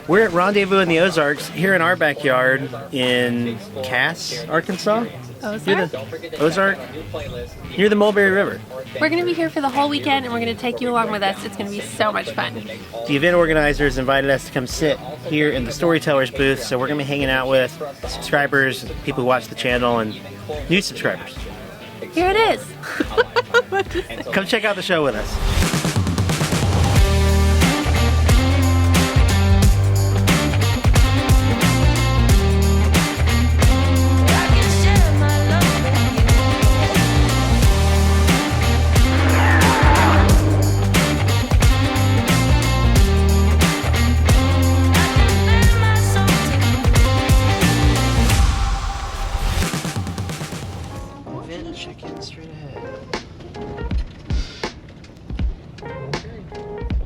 We're at Rendezvous in the Ozarks, here in our backyard in Cass, Arkansas. Ozark? Near the Mulberry River. We're going to be here for the whole weekend and we're going to take you along with us. It's going to be so much fun. The event organizers invited us to come sit here in the Storyteller's booth, so we're going to be hanging out with subscribers, people who watch the channel, and new subscribers. Here it is. Come check out the show with us. Check-in straight ahead.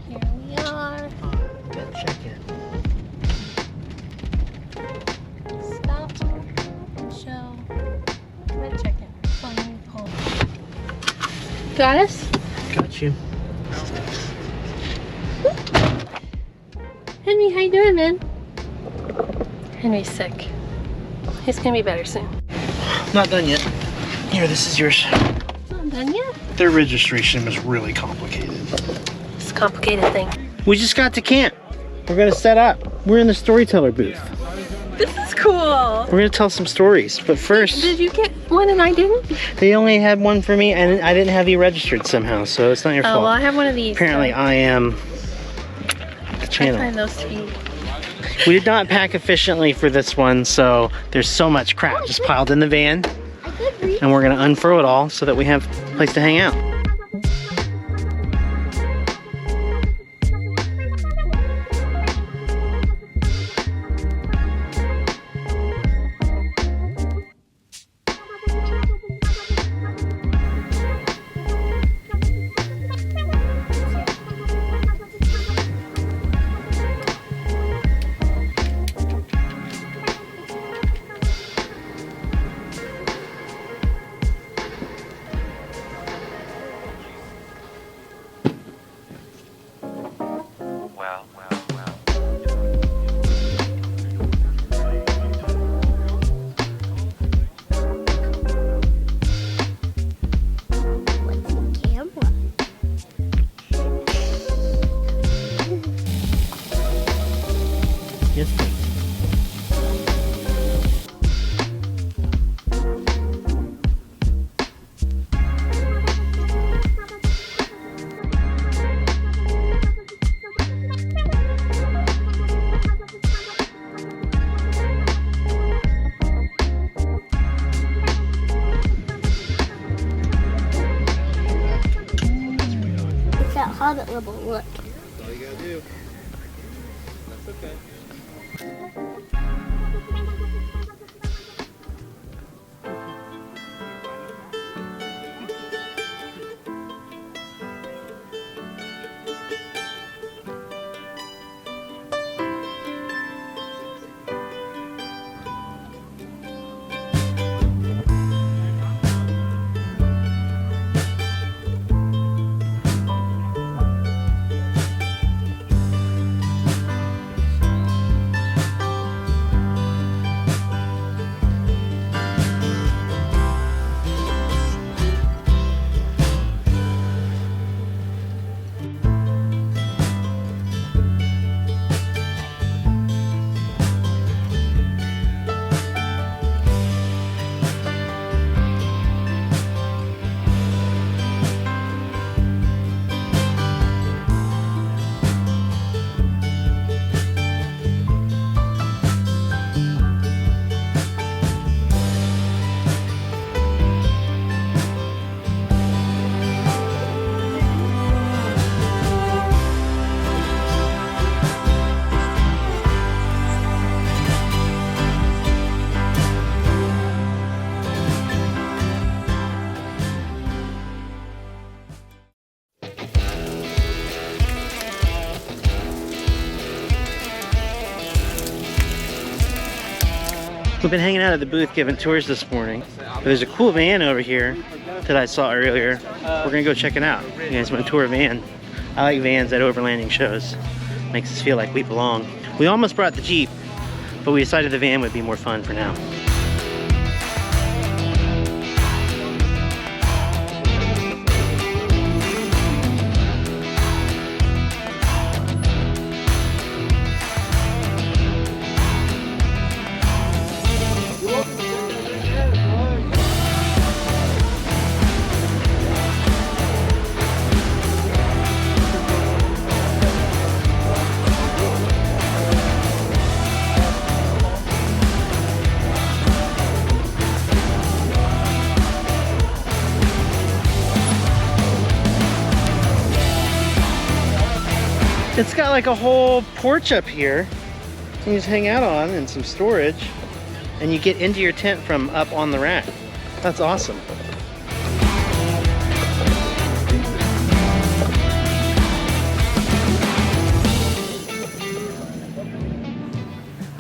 Here we are. Event check-in. Stop. Show. Event check-in. Phone home. Got us? Got you. Henry, how you doing, man? Henry's sick. He's gonna be better soon. Not done yet. Here, this is yours. Not done yet? Their registration was really complicated. It's a complicated thing. We just got to camp. We're gonna set up. We're in the Storyteller booth. This is cool. We're gonna tell some stories, but first... Did you get one and I didn't? They only had one for me, and I didn't have you registered somehow, so it's not your fault. Oh, well, I have one of these. Apparently, I am the I channel. find those to be... We did not pack efficiently for this one, so there's so much crap just piled in the van. And we're gonna unfurl it all so that we have a place to hang out. Yes. It's that Hobbit level, look. That's all you gotta do. That's okay. We've been hanging out at the booth giving tours this morning. But there's a cool van over here that I saw earlier. We're gonna go check it out. You guys want to tour a van? I like vans at overlanding shows. Makes us feel like we belong. We almost brought the Jeep, but we decided the van would be more fun for now. It's got like a whole porch up here you can just hang out on and some storage, and you get into your tent from up on the rack. That's awesome.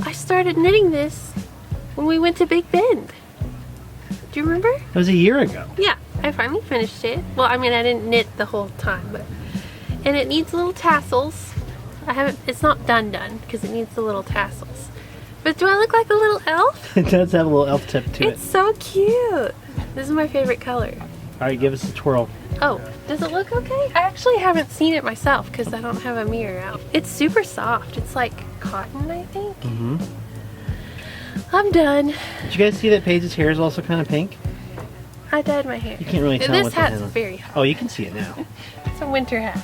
I started knitting this when we went to Big Bend. Do you remember? It was a year ago. Yeah, I finally finished it. Well, I mean, I didn't knit the whole time, but and it needs little tassels. It's not done because it needs the little tassels. But do I look like a little elf? It does have a little elf tip to It's so cute. This is my favorite color. All right, give us a twirl. Oh, does it look okay? I actually haven't seen it myself because I don't have a mirror out. It's super soft. It's like cotton, I think. Mm-hmm. I'm done. Did you guys see that Paige's hair is also kind of pink? I dyed my hair. You can't really tell This what the hat's hell. very hot. Oh, you can see it now. It's a winter hat.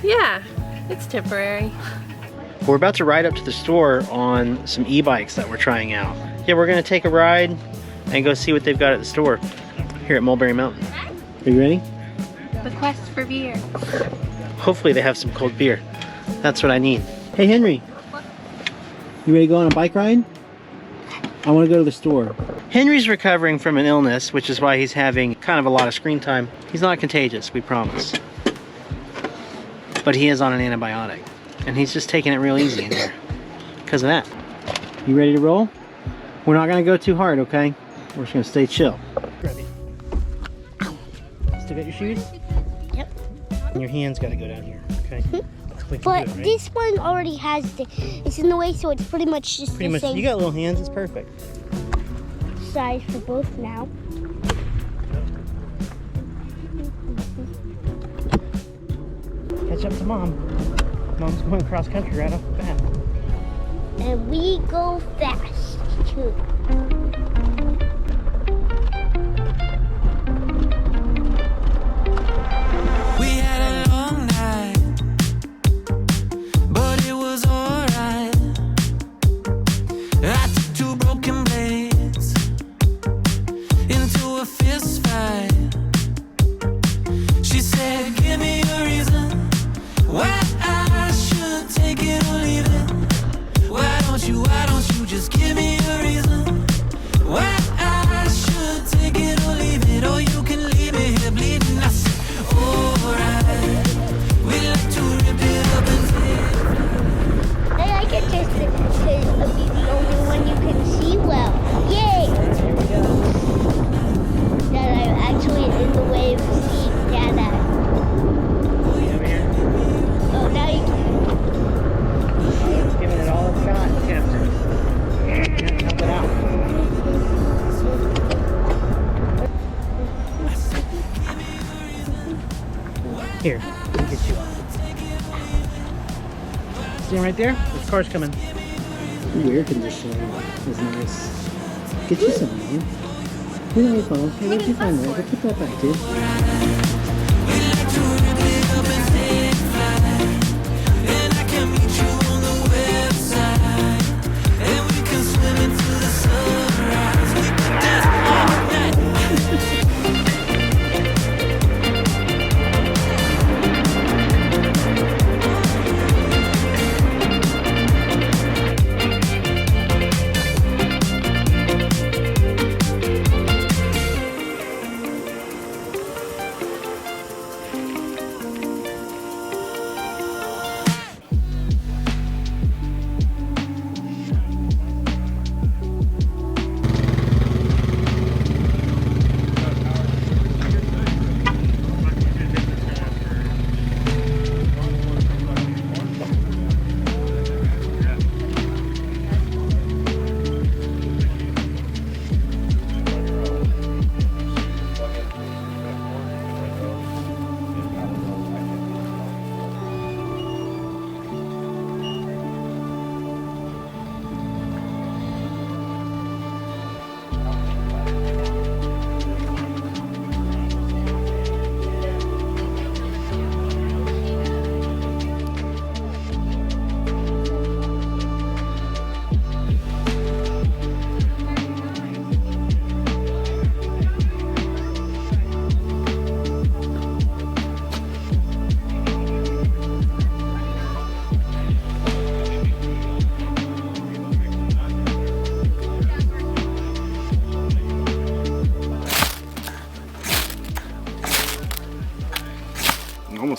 Yeah, it's temporary. We're about to ride up to the store on some e-bikes that we're trying out. Yeah, we're gonna take a ride and go see what they've got at the store here at Mulberry Mountain. Are you ready? The quest for beer. Hopefully they have some cold beer. That's what I need. Hey Henry, you ready to go on a bike ride? I want to go to the store. Henry's recovering from an illness, which is why he's having kind of a lot of screen time. He's not contagious, we promise. But he is on an antibiotic. And he's just taking it real easy in here because of that. You ready to roll? We're not going to go too hard, okay? We're just going to stay chill. Grab it. Still got your shoes? Yep. And your hands got to go down here, okay? We can But do it, right? this one already has it's in the way, so it's pretty much just Pretty the much, same you got little hands, it's perfect. size for both now. Catch up to Mom. Mom's going cross country right off the bat. And we go fast, too. We had a long night, but it was alright. I took 2 broken blades into a fist fight. She said, give me a reason why I should take it or leave it. Why don't you just give me a reason why I should take it or leave it. Or you can leave me here bleeding. I said, alright, we like to rip it up and take. I like it just to be the only one you can see well. Yay! That I'm actually in the way of seeing Dada. Oh, now you can. It's giving it all it's got. Look at it. Help it out. Here, let me get you up. See him right there? This car's coming. Ooh, air conditioning is nice. Get you some, man. Here, your phone. Hey, what'd you find there? Go put that back, dude. We like to rip it up and take flight. And I can meet you on the website. And we can swim into the sunrise. We can dance all night.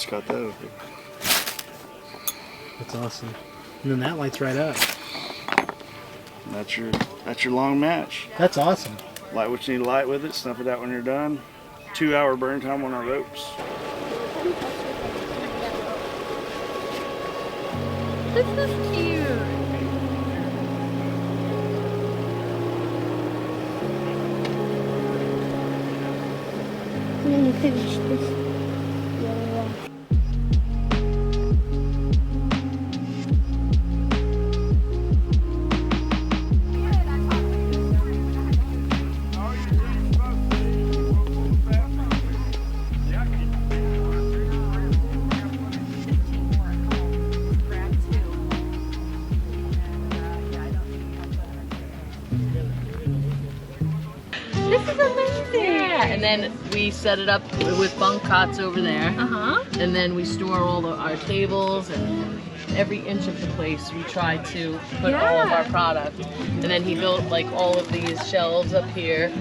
just got those. That's awesome. And then that lights right up. That's your long match. That's awesome. Light what you need to light with it, snuff it out when you're done. 2-hour burn time on our ropes. This is cute. And then you finish this yellow one. This is amazing. Yeah, and then we set it up with bunk cots over there. And then we store all our tables and every inch of the place we try to put all of our product. And then he built like all of these shelves up here.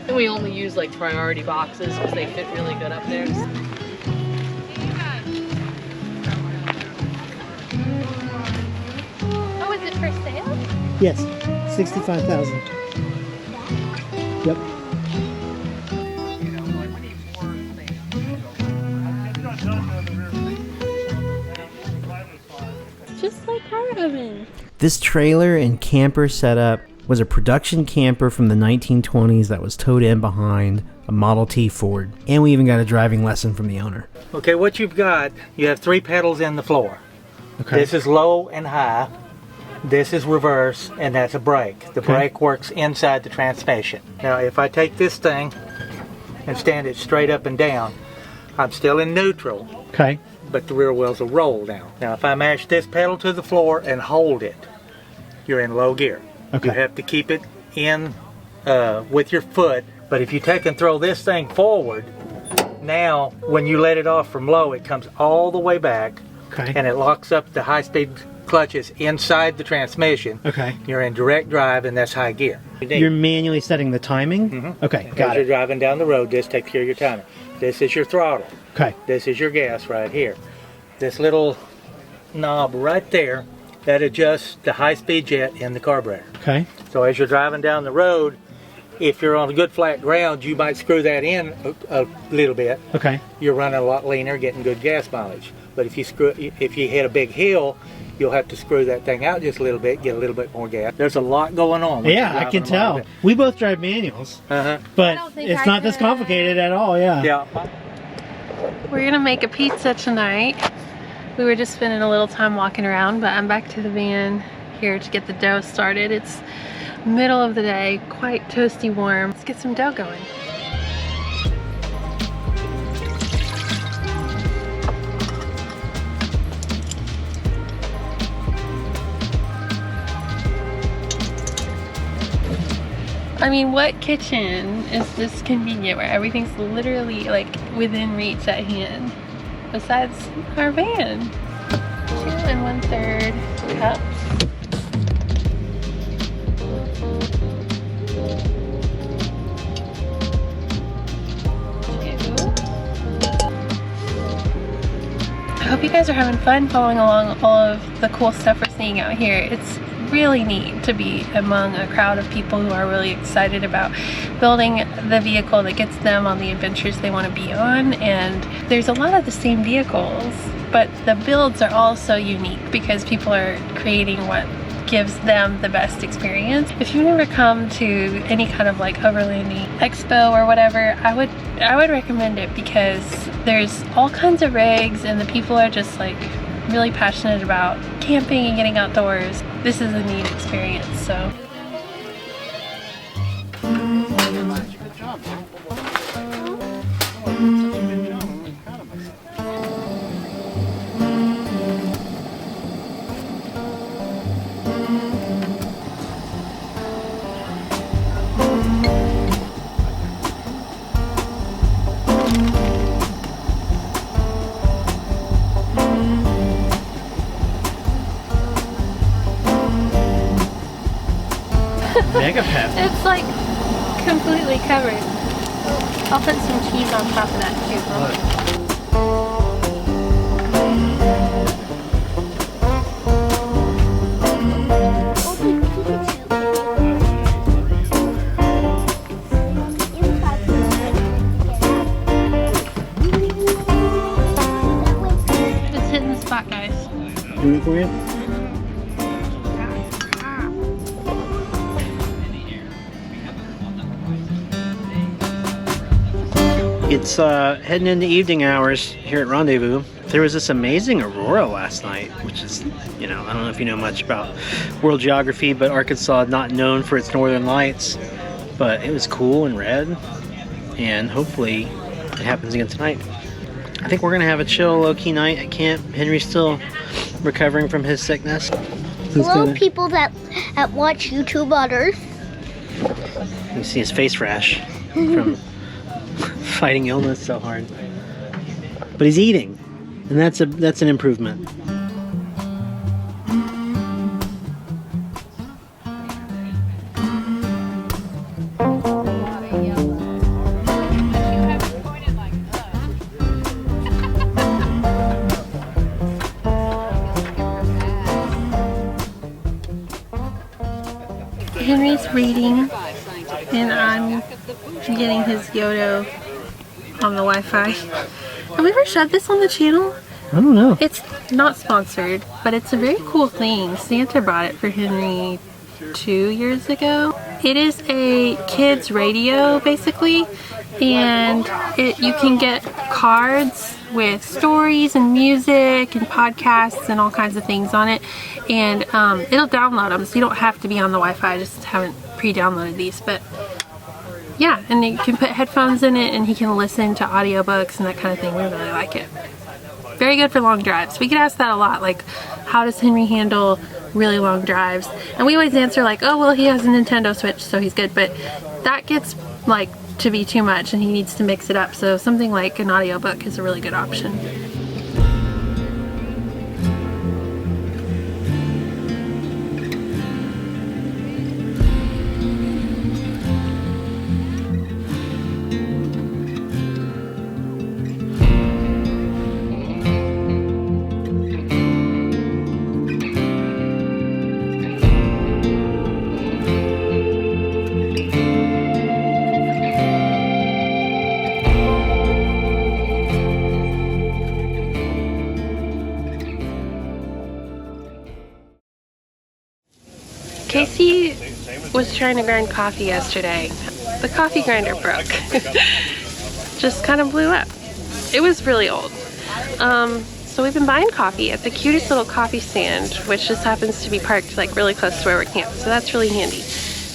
And we only use like priority boxes because they fit really good up there. Oh, is it for sale? Yes, 65,000. Yep. Just like our oven. This trailer and camper setup was a production camper from the 1920s that was towed in behind a Model T Ford. And we even got a driving lesson from the owner. Okay, what you've got, you have 3 pedals in the floor. Okay. This is low and high. This is reverse, and that's a brake. The brake works inside the transmission. Now, if I take this thing and stand it straight up and down, I'm still in neutral, Okay. but the rear wheels will roll down. Now, if I mash this pedal to the floor and hold it, you're in low gear. Okay. You have to keep it in with your foot, but if you take and throw this thing forward, now when you let it off from low, it comes all the way back, Okay. and it locks up the high-speed clutches inside the transmission. Okay. You're in direct drive, and that's high gear. You're manually setting the timing? Okay, got As you're it. driving down the road, this takes care of your timing. This is your throttle. Okay. This is your gas right here. This little knob right there, that adjusts the high-speed jet in the carburetor. Okay. So as you're driving down the road, if you're on a good flat ground, you might screw that in a little bit. Okay. You're running a lot leaner, getting good gas mileage. But if you hit a big hill, you'll have to screw that thing out just a little bit, get a little bit more gas. There's a lot going on. when Yeah, you're I can driving a lot tell. of We both drive manuals, it. Uh-huh. but don't think it's I not this could. complicated at all, yeah. Yeah. We're gonna make a pizza tonight. We were just spending a little time walking around, but I'm back to the van here to get the dough started. It's middle of the day, quite toasty warm. Let's get some dough going. I mean, what kitchen is this convenient where everything's literally like within reach at hand? Besides our van. 2 1/3 cups. I hope you guys are having fun following along all of the cool stuff we're seeing out here. It's really neat to be among a crowd of people who are really excited about building the vehicle that gets them on the adventures they want to be on. And there's a lot of the same vehicles, but the builds are all so unique because people are creating what gives them the best experience. If you've never come to any kind of like overlanding expo or whatever, I would recommend it because there's all kinds of rigs and the people are just like really passionate about camping and getting outdoors. This is a neat experience, so. Mega pep. It's like completely covered. I'll put some cheese on top of that too. It's heading into evening hours here at Rendezvous. There was this amazing aurora last night, which is, you know, I don't know if you know much about world geography, but Arkansas is not known for its northern lights. But it was cool and red, and hopefully it happens again tonight. I think we're gonna have a chill, low-key night at camp. Henry's still recovering from his sickness. Hello, people that watch YouTube on Earth. You see his face rash from fighting illness so hard. But he's eating, and that's an improvement. Henry's reading, and I'm getting his Yodo on the Wi-Fi. Have we ever showed this on the channel? I don't know. It's not sponsored, but it's a very cool thing. Santa brought it for Henry 2 years ago. It is a kids radio, basically, and you can get cards with stories and music and podcasts and all kinds of things on it, and it'll download them, so you don't have to be on the Wi-Fi. I just haven't pre-downloaded these, but yeah, and you can put headphones in it and he can listen to audiobooks and that kind of thing. We really like it. Very good for long drives. We get asked that a lot, like, how does Henry handle really long drives? And we always answer like, oh, well, he has a Nintendo Switch, so he's good, but that gets like to be too much and he needs to mix it up, so something like an audiobook is a really good option. Casey was trying to grind coffee yesterday. The coffee grinder broke. Just kind of blew up. It was really old. So we've been buying coffee at the cutest little coffee stand, which just happens to be parked like really close to where we camp. So that's really handy.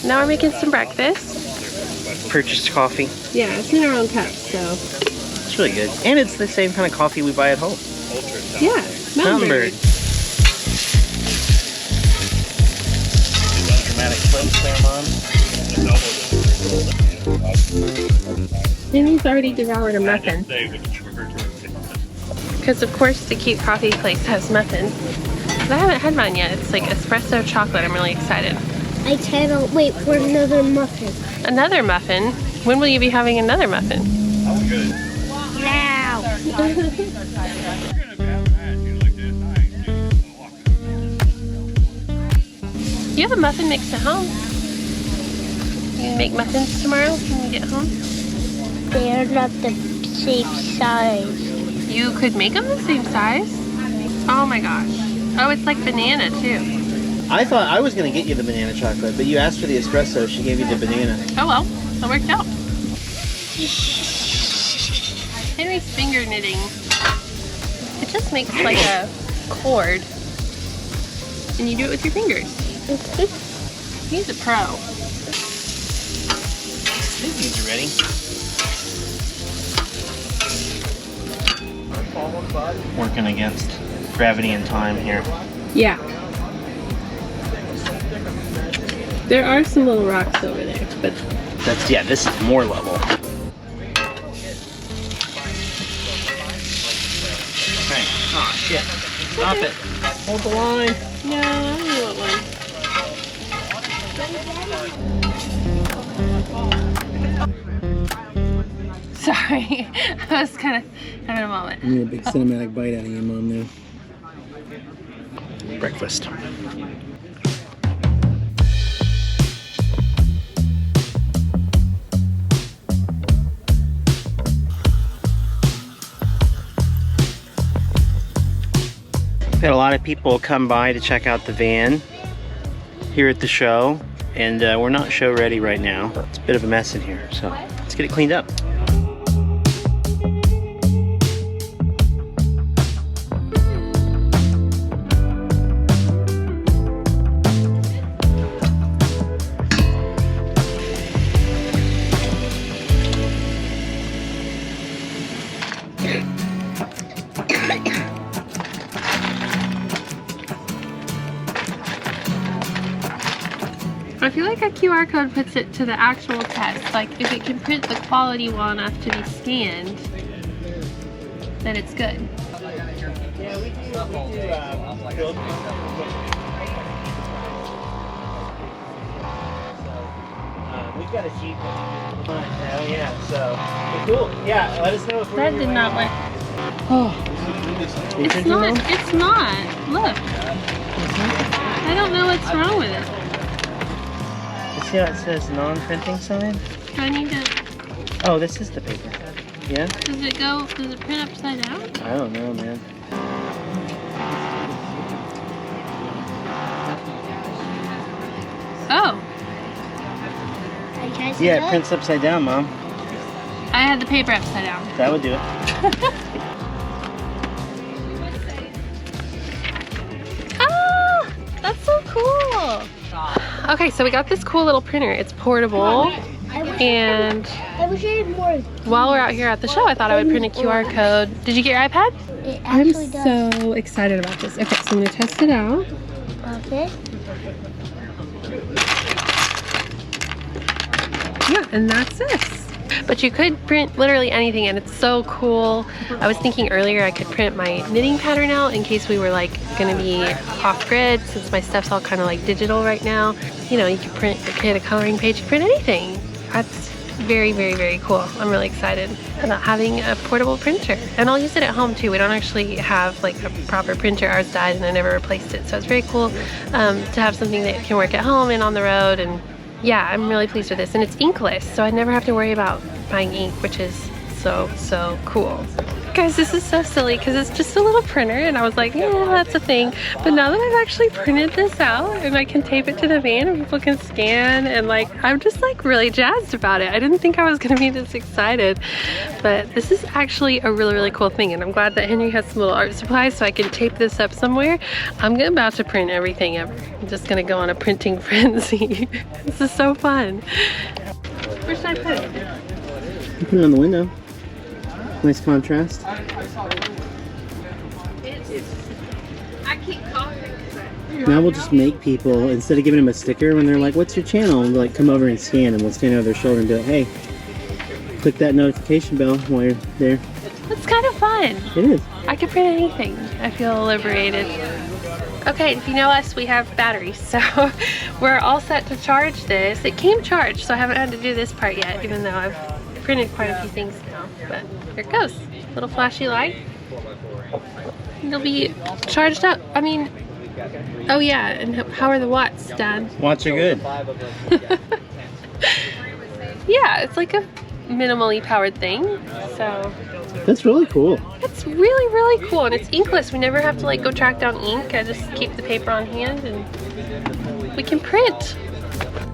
Now we're making some breakfast. Purchased coffee. Yeah, it's in our own cup, so. It's really good. And it's the same kind of coffee we buy at home. Yeah, Mountain Bird. Dramatic clips there, Mom. Henry's already devoured a muffin. Because of course the cute coffee place has muffins. But I haven't had mine yet. It's like espresso chocolate. I'm really excited. I cannot wait for another muffin. Another muffin? When will you be having another muffin? Now. You have a muffin mix at home. You can make muffins tomorrow when you get home. They are not the same size. You could make them the same size. Oh my gosh. Oh, it's like banana too. I thought I was going to get you the banana chocolate, but you asked for the espresso. She gave you the banana. Oh well, that worked out. Henry's finger knitting. It just makes like a cord. And you do it with your fingers. He's a pro. These are ready. Working against gravity and time here. Yeah. There are some little rocks over there, but That's, yeah, this is more level. Okay. Oh shit. Stop it. Hold the line. no, I don't want one. Sorry, I was kind of having a moment. I need a big cinematic bite out of you, Mom, there. Breakfast. We've had a lot of people come by to check out the van here at the show, and we're not show ready right now. It's a bit of a mess in here, so let's get it cleaned up. I feel like a QR code puts it to the actual test. Like if it can print the quality well enough to be scanned, then it's good. Yeah, we do we've got a Jeep now, yeah, so cool. Yeah, let us know if we're That did not work. Oh. It's not. Look. I don't know what's wrong with it. You see how it says non-printing sign? Do I need to... Oh, this is the paper. Yeah? Does it print upside down? I don't know, man. Oh. Yeah, it prints upside down, Mom. I had the paper upside down. That would do it. Ah! That's so cool! Okay, so we got this cool little printer. It's portable. And I wish I had more. while we're out here at the show, I thought I would print a QR code. Did you get your iPad? It I'm actually does. so excited about this. Okay, so I'm gonna test it out. Okay. Yeah, and that's this. But you could print literally anything, and it's so cool. I was thinking earlier I could print my knitting pattern out in case we were like gonna be off grid, since my stuff's all kind of like digital right now. You know, you can print, create a coloring page, you can print anything. That's very, very, very cool. I'm really excited about having a portable printer. And I'll use it at home too. We don't actually have like a proper printer. Ours died and I never replaced it. So it's very cool to have something that can work at home and on the road. And yeah, I'm really pleased with this. And it's inkless, so I never have to worry about buying ink, which is so, so cool. Guys, this is so silly because it's just a little printer and I was like, yeah, that's a thing. But now that I've actually printed this out and I can tape it to the van and people can scan, and like, I'm just like really jazzed about it. I didn't think I was gonna be this excited, but this is actually a really, really cool thing. And I'm glad that Henry has some little art supplies so I can tape this up somewhere. I'm about to print everything ever. I'm just gonna go on a printing frenzy. This is so fun. Where should I put it? You put it on the window. Nice contrast. I keep coughing. Now we'll just make people, instead of giving them a sticker when they're like, what's your channel? And we'll like come over and scan, and we'll stand over their shoulder and be like, hey, click that notification bell while you're there. It's kind of fun. It is. I can print anything. I feel liberated. Okay, if you know us, we have batteries, so we're all set to charge this. It came charged, so I haven't had to do this part yet, even though I've printed quite a few things now. But here it goes. Little flashy light. It'll be charged up. I mean, oh yeah, and how are the watts, Dad? Watts are good. Yeah, it's like a minimally powered thing, so. That's really cool. It's really, really cool, and it's inkless. We never have to like go track down ink. I just keep the paper on hand and we can print.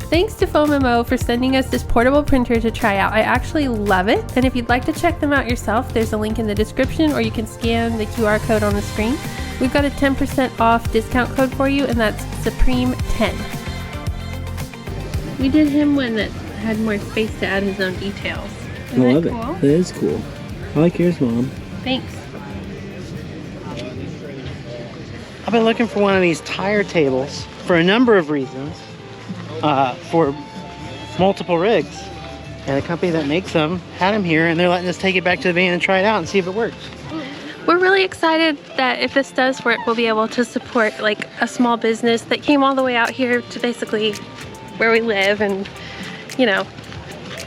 Thanks to FOMO for sending us this portable printer to try out. I actually love it, and if you'd like to check them out yourself, there's a link in the description, or you can scan the QR code on the screen. We've got a 10% off discount code for you, and that's Supreme10. We did him one that had more space to add his own details. I love it. That is cool. I like yours, Mom. Thanks. I've been looking for one of these tire tables for a number of reasons, for multiple rigs. And the company that makes them had them here, and they're letting us take it back to the van and try it out and see if it works. We're really excited that if this does work, we'll be able to support like a small business that came all the way out here to basically where we live, and you know,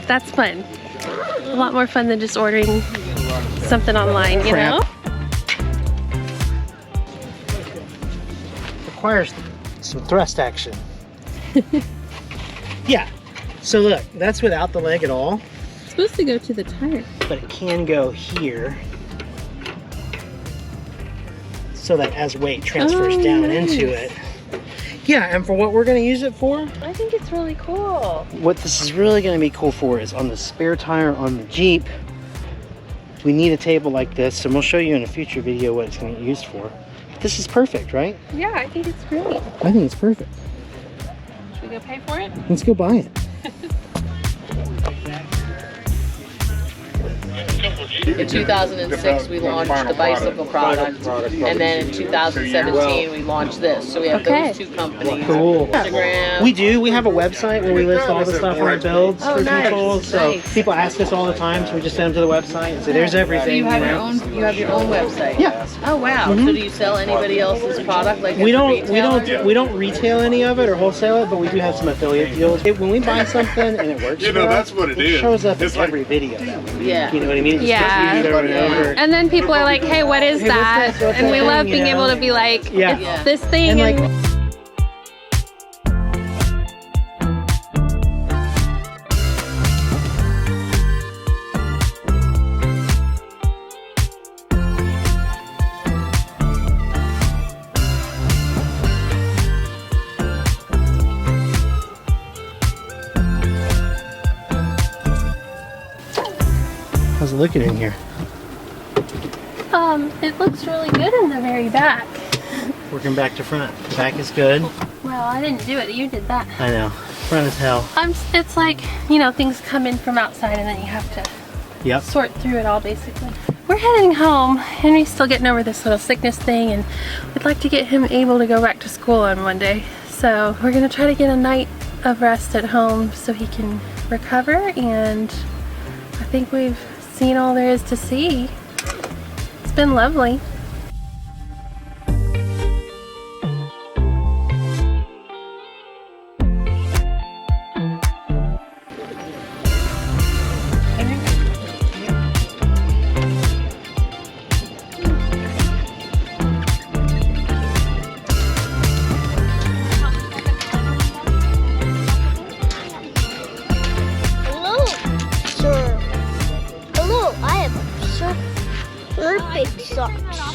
that's fun. A lot more fun than just ordering something online, you know? Requires some thrust action. Yeah, so look, that's without the leg at all. It's supposed to go to the tire. But it can go here, so that as weight transfers down into it. Yeah, and for what we're gonna use it for, I think it's really cool. what this is really gonna be cool for is on the spare tire on the Jeep, we need a table like this, and we'll show you in a future video what it's gonna get used for. But this is perfect, right? Yeah, I think it's great. I think it's perfect. Should we go pay for it? Let's go buy it. In 2006, we launched the bicycle product, and then in 2017, we launched this. So we have Okay. those two companies. Cool. Instagram. We do. We have a website where we list all the stuff on our builds for nice, people. So nice. people ask us all the time, so we just send them to the website and say, "There's everything." So you have you your know? own. You have your own website. Yeah. Oh wow. So do you sell anybody else's product? Like We as a don't retailer? retail any of it or wholesale it, but we do have some affiliate deals. When we buy something and it works, You know, for us, that's what it is. shows up It's in like- every video. That way. Yeah. You know what I mean? Yeah. Especially over and over. And then people are like, hey, what is Hey, what's that? this? What's And that we thing, love you being know? able to be like, Yeah. it's this thing. And like. How's it looking in here? It looks really good in the very back. Working back to front. Back is good. Well, I didn't do it. You did that. I know. Front is hell. It's like, you know, things come in from outside and then you have to Yep. sort through it all basically. We're heading home. Henry's still getting over this little sickness thing and we'd like to get him able to go back to school on Monday. So we're gonna try to get a night of rest at home so he can recover, and I think we've seen all there is to see. It's been lovely. Hello, sir. Hello, I have perfect socks.